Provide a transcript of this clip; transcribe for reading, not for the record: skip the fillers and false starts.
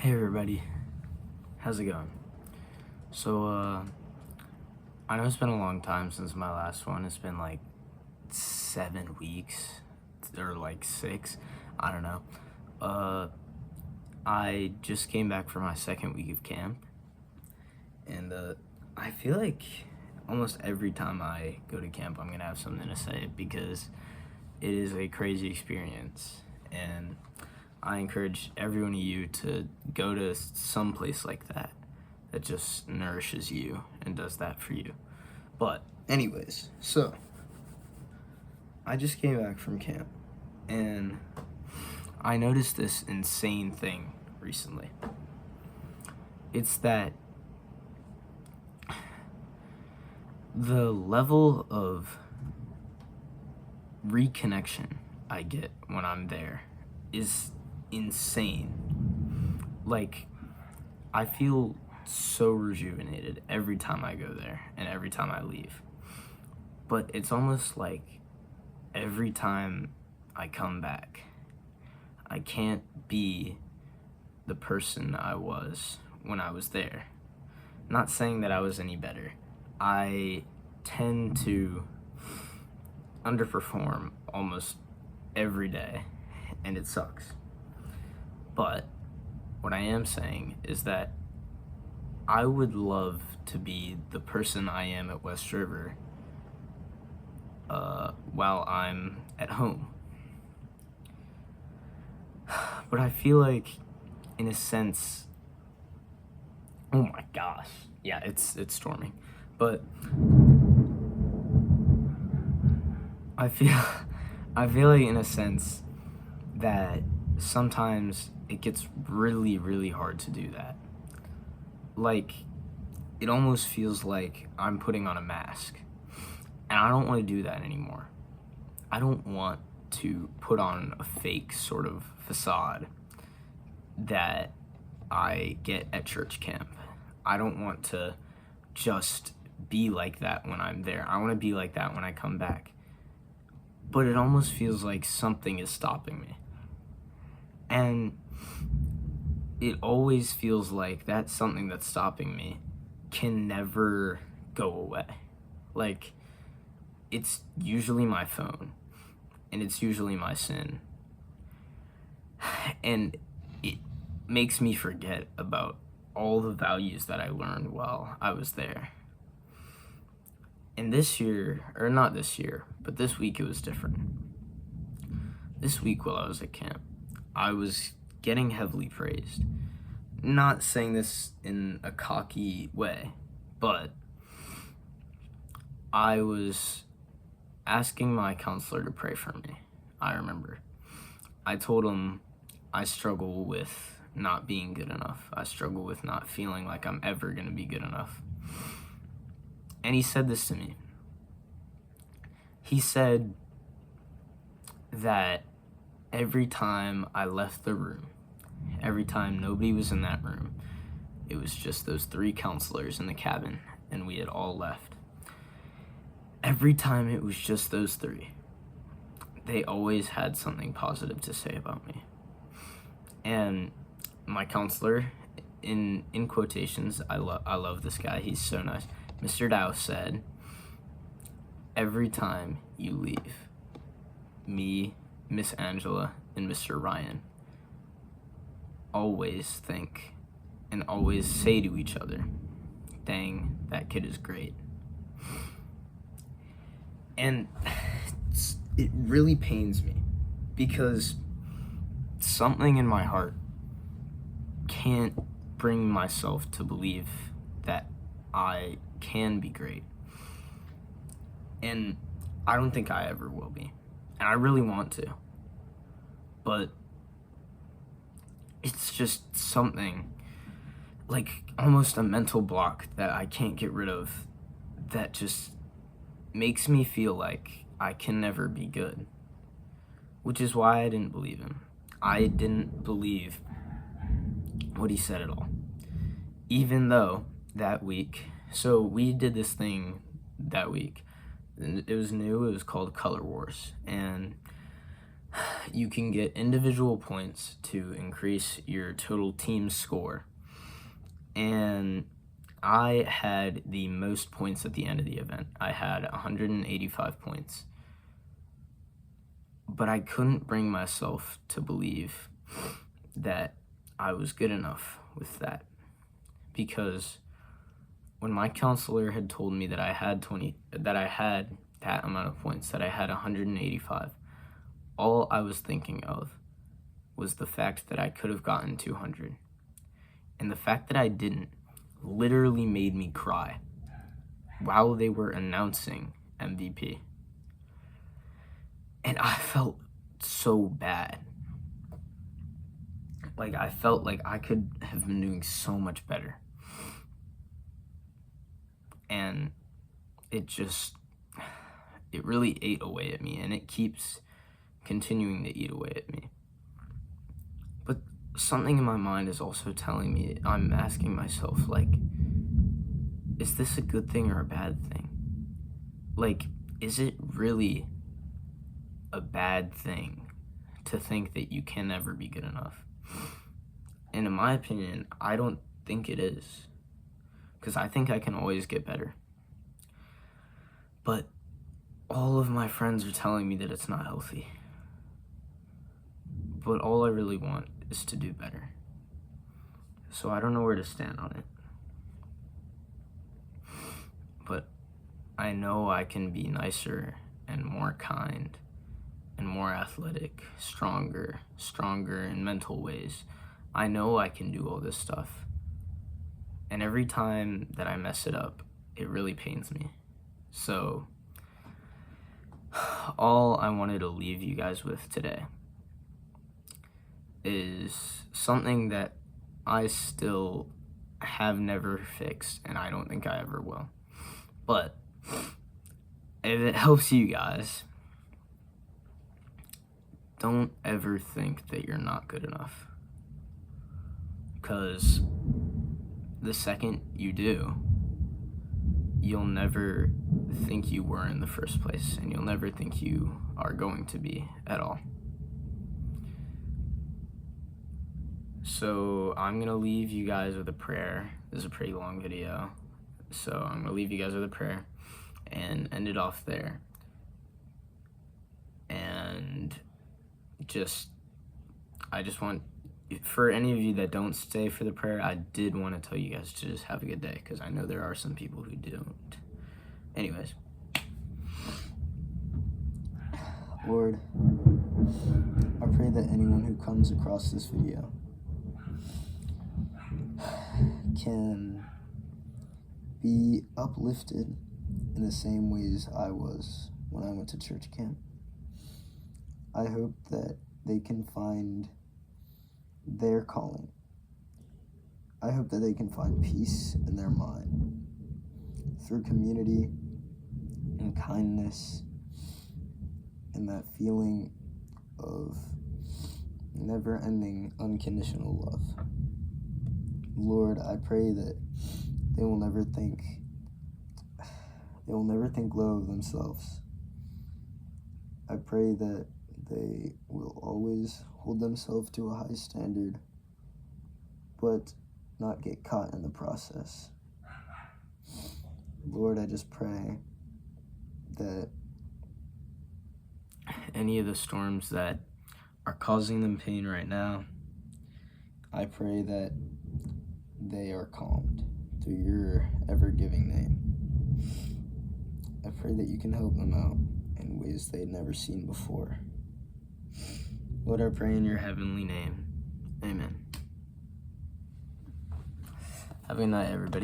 Hey everybody, how's it going? So, I know it's been a long time since my last one. It's been like 7 weeks, or like 6, I don't know. I just came back from my second week of camp, and I feel like almost every time I go to camp, I'm gonna have something to say because it is a crazy experience, and I encourage every one of you to go to some place like that that just nourishes you and does that for you. But anyways, so I just came back from camp and I noticed this insane thing recently. It's that the level of reconnection I get when I'm there is insane. Like, I feel so rejuvenated every time I go there and every time I leave. But it's almost like every time I come back, I can't be the person I was when I was there. Not saying that I was any better. I tend to underperform almost every day, and it sucks. But what I am saying is that I would love to be the person I am at West River while I'm at home. But I feel like, in a sense, oh my gosh, yeah, it's storming. But I feel I feel like, in a sense, that sometimes it gets really, really hard to do that. Like, it almost feels like I'm putting on a mask. And I don't want to do that anymore. I don't want to put on a fake sort of facade that I get at church camp. I don't want to just be like that when I'm there. I want to be like that when I come back. But it almost feels like something is stopping me. And it always feels like that something that's stopping me can never go away. Like, it's usually my phone, and it's usually my sin. And it makes me forget about all the values that I learned while I was there. And this year, or not this year, but this week it was different. This week while I was at camp, I was getting heavily praised. Not saying this in a cocky way, but I was asking my counselor to pray for me. I remember. I told him I struggle with not being good enough. I struggle with not feeling like I'm ever going to be good enough. And he said this to me. He said that every time I left the room, every time nobody was in that room, it was just those 3 counselors in the cabin, and we had all left. Every time it was just those 3, they always had something positive to say about me. And my counselor, in quotations, I love this guy, he's so nice, Mr. Dow said, every time you leave, me, Miss Angela, and Mr. Ryan always think and always say to each other, dang, that kid is great. And it really pains me because something in my heart can't bring myself to believe that I can be great. And I don't think I ever will be. And I really want to. But it's just something, like almost a mental block that I can't get rid of, that just makes me feel like I can never be good. Which is why I didn't believe him. I didn't believe what he said at all. Even though that week, so we did this thing that week. It was new, it was called Color Wars. And you can get individual points to increase your total team score. And I had the most points at the end of the event. I had 185 points. But I couldn't bring myself to believe that I was good enough with that. Because when my counselor had told me that I had that amount of points, that I had 185, all I was thinking of was the fact that I could have gotten 200. And the fact that I didn't literally made me cry while they were announcing MVP. And I felt so bad. Like, I felt like I could have been doing so much better. And it really ate away at me, and it keeps continuing to eat away at me. But something in my mind is also telling me, I'm asking myself, like, is this a good thing or a bad thing? Like, is it really a bad thing to think that you can never be good enough? And in my opinion, I don't think it is, because I think I can always get better. But all of my friends are telling me that it's not healthy. But all I really want is to do better. So I don't know where to stand on it. But I know I can be nicer and more kind and more athletic, stronger in mental ways. I know I can do all this stuff. And every time that I mess it up, it really pains me. So all I wanted to leave you guys with today is something that I still have never fixed, and I don't think I ever will. But if it helps you guys, don't ever think that you're not good enough. Because the second you do, you'll never think you were in the first place, and you'll never think you are going to be at all. So I'm going to leave you guys with a prayer. This is a pretty long video, so I'm going to leave you guys with a prayer and end it off there. And I just want, for any of you that don't stay for the prayer, I did want to tell you guys to just have a good day, because I know there are some people who don't. Anyways. Lord, I pray that anyone who comes across this video can be uplifted in the same ways I was when I went to church camp. I hope that they can find their calling. I hope that they can find peace in their mind through community and kindness and that feeling of never-ending unconditional love. Lord, I pray that they will never think low of themselves. I pray that they will always hold themselves to a high standard, but not get caught in the process. Lord, I just pray that any of the storms that are causing them pain right now, I pray that they are calmed through your ever-giving name. I pray that you can help them out in ways they'd never seen before. Lord, I pray in your heavenly name. Amen. Have a good night, everybody.